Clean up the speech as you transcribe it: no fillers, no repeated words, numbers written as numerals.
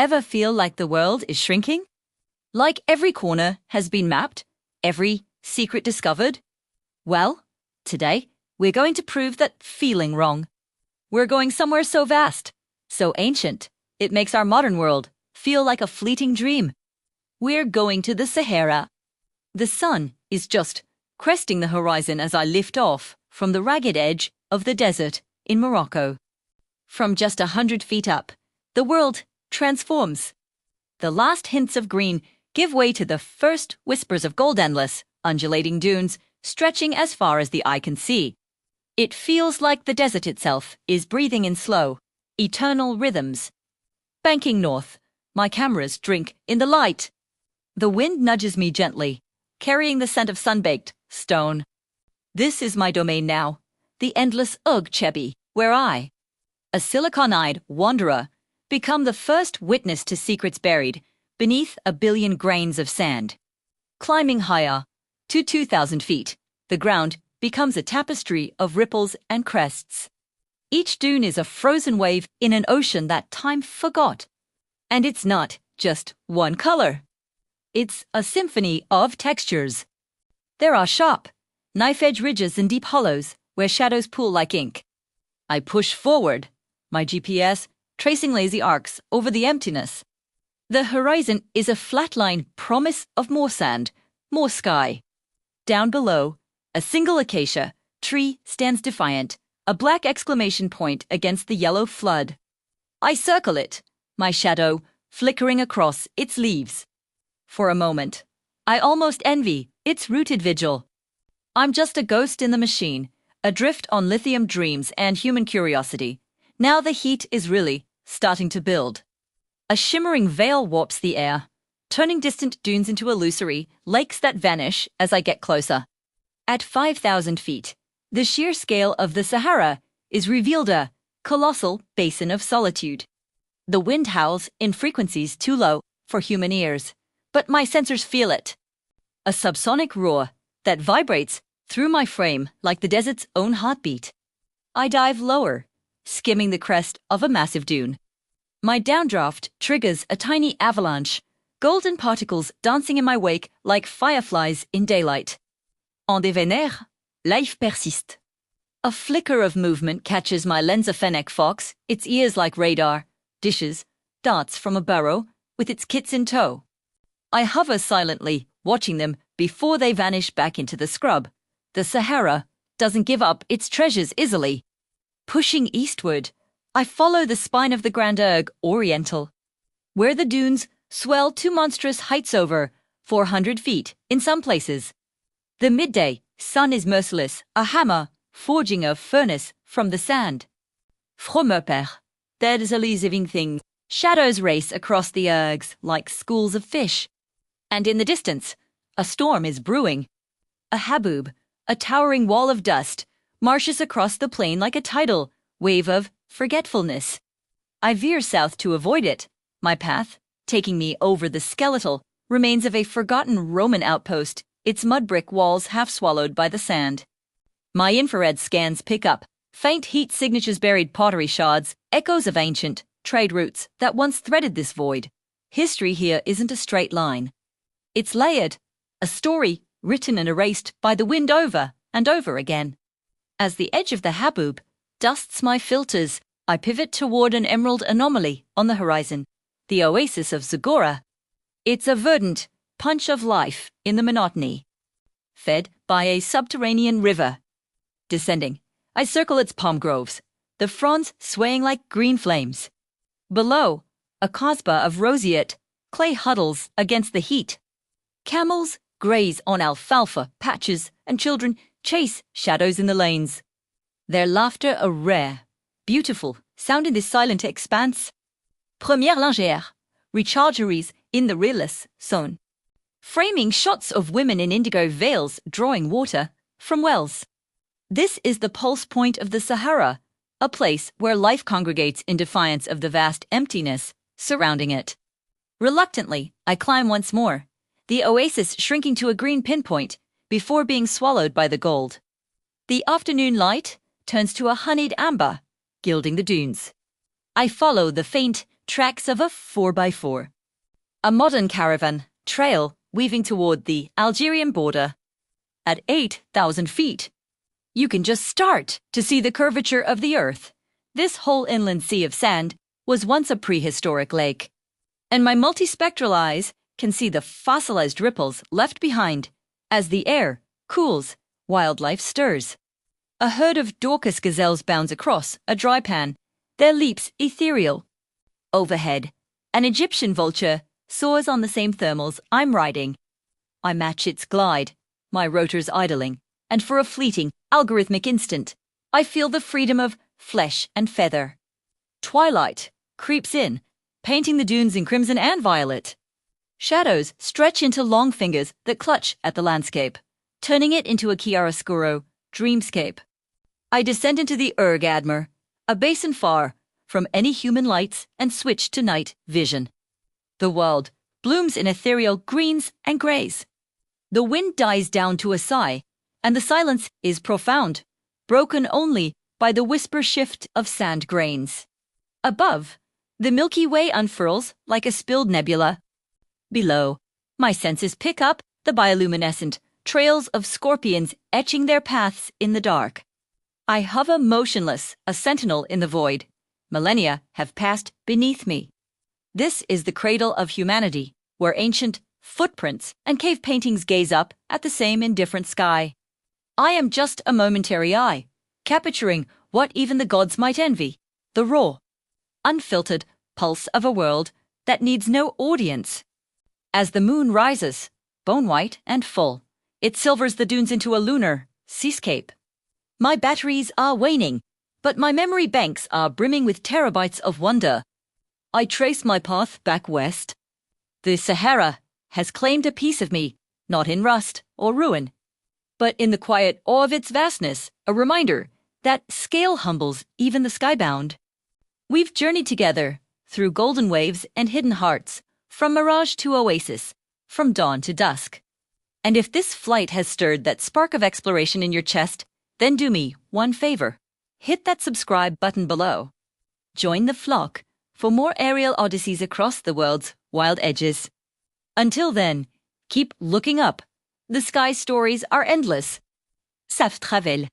Ever feel like the world is shrinking? Like every corner has been mapped, every secret discovered? Well, today we're going to prove that feeling wrong. We're going somewhere so vast, so ancient, it makes our modern world feel like a fleeting dream. We're going to the Sahara. The sun is just cresting the horizon as I lift off from the ragged edge of the desert in Morocco. From just 100 feet up, the world transforms. The last hints of green give way to the first whispers of gold, endless, undulating dunes stretching as far as the eye can see. It feels like the desert itself is breathing in slow, eternal rhythms. Banking north, my cameras drink in the light. The wind nudges me gently, carrying the scent of sun-baked stone. This is my domain now, the endless Ugh-Chebi, where I, a silicon-eyed wanderer, become the first witness to secrets buried beneath a billion grains of sand. Climbing higher, to 2,000 feet, the ground becomes a tapestry of ripples and crests. Each dune is a frozen wave in an ocean that time forgot. And it's not just one color. It's a symphony of textures. There are sharp, knife-edge ridges and deep hollows where shadows pool like ink. I push forward, my GPS tracing lazy arcs over the emptiness. The horizon is a flatline promise of more sand, more sky. Down below, a single acacia tree stands defiant, a black exclamation point against the yellow flood. I circle it, my shadow flickering across its leaves. For a moment, I almost envy its rooted vigil. I'm just a ghost in the machine, adrift on lithium dreams and human curiosity. Now the heat is really starting to build. A shimmering veil warps the air, turning distant dunes into illusory lakes that vanish as I get closer. At 5,000 feet, the sheer scale of the Sahara is revealed, a colossal basin of solitude. The wind howls in frequencies too low for human ears, but my sensors feel it. A subsonic roar that vibrates through my frame like the desert's own heartbeat. I dive lower, skimming the crest of a massive dune. My downdraft triggers a tiny avalanche, golden particles dancing in my wake like fireflies in daylight. En devenir, life persiste. A flicker of movement catches my lens, a fennec fox, its ears like radar, dishes, darts from a burrow with its kits in tow. I hover silently, watching them before they vanish back into the scrub. The Sahara doesn't give up its treasures easily. Pushing eastward, I follow the spine of the Grand Erg Oriental, where the dunes swell to monstrous heights over 400 feet in some places. The midday sun is merciless, a hammer forging a furnace from the sand. Frommer père, there's a living thing. Shadows race across the ergs like schools of fish. And in the distance, a storm is brewing. A haboob, a towering wall of dust, marches across the plain like a tidal wave of forgetfulness. I veer south to avoid it, my path taking me over the skeletal remains of a forgotten Roman outpost, its mud brick walls half swallowed by the sand. My infrared scans pick up faint heat signatures, buried pottery shards, echoes of ancient trade routes that once threaded this void. History here isn't a straight line. It's layered, a story written and erased by the wind over and over again. As the edge of the haboob dusts my filters, I pivot toward an emerald anomaly on the horizon, the oasis of Zagora. It's a verdant punch of life in the monotony, fed by a subterranean river. Descending, I circle its palm groves, the fronds swaying like green flames. Below, a kasbah of roseate clay huddles against the heat. Camels graze on alfalfa patches and children chase shadows in the lanes. Their laughter a rare, beautiful sound in this silent expanse. Première lingère, rechargeries in the realist zone. Framing shots of women in indigo veils drawing water from wells. This is the pulse point of the Sahara, a place where life congregates in defiance of the vast emptiness surrounding it. Reluctantly, I climb once more, the oasis shrinking to a green pinpoint before being swallowed by the gold. The afternoon light turns to a honeyed amber, gilding the dunes. I follow the faint tracks of a 4x4. A modern caravan trail weaving toward the Algerian border. At 8,000 feet, you can just start to see the curvature of the earth. This whole inland sea of sand was once a prehistoric lake, and my multispectral eyes can see the fossilized ripples left behind as the air cools, wildlife stirs. A herd of Dorcas gazelles bounds across a dry pan, their leaps ethereal. Overhead, an Egyptian vulture soars on the same thermals I'm riding. I match its glide, my rotors idling, and for a fleeting, algorithmic instant, I feel the freedom of flesh and feather. Twilight creeps in, painting the dunes in crimson and violet. Shadows stretch into long fingers that clutch at the landscape, turning it into a chiaroscuro dreamscape. I descend into the Admer, a basin far from any human lights, and switch to night vision. The world blooms in ethereal greens and greys. The wind dies down to a sigh, and the silence is profound, broken only by the whisper shift of sand grains. Above, the Milky Way unfurls like a spilled nebula. Below, my senses pick up the bioluminescent trails of scorpions etching their paths in the dark. I hover motionless, a sentinel in the void. Millennia have passed beneath me. This is the cradle of humanity, where ancient footprints and cave paintings gaze up at the same indifferent sky. I am just a momentary eye, capturing what even the gods might envy, the raw, unfiltered pulse of a world that needs no audience. As the moon rises, bone-white and full, it silvers the dunes into a lunar seascape. My batteries are waning, but my memory banks are brimming with terabytes of wonder. I trace my path back west. The Sahara has claimed a piece of me, not in rust or ruin, but in the quiet awe of its vastness, a reminder that scale humbles even the skybound. We've journeyed together through golden waves and hidden hearts, from mirage to oasis, from dawn to dusk. And if this flight has stirred that spark of exploration in your chest, then do me one favor. Hit that subscribe button below. Join the flock for more aerial odysseys across the world's wild edges. Until then, keep looking up. The sky stories are endless. Ça travelle.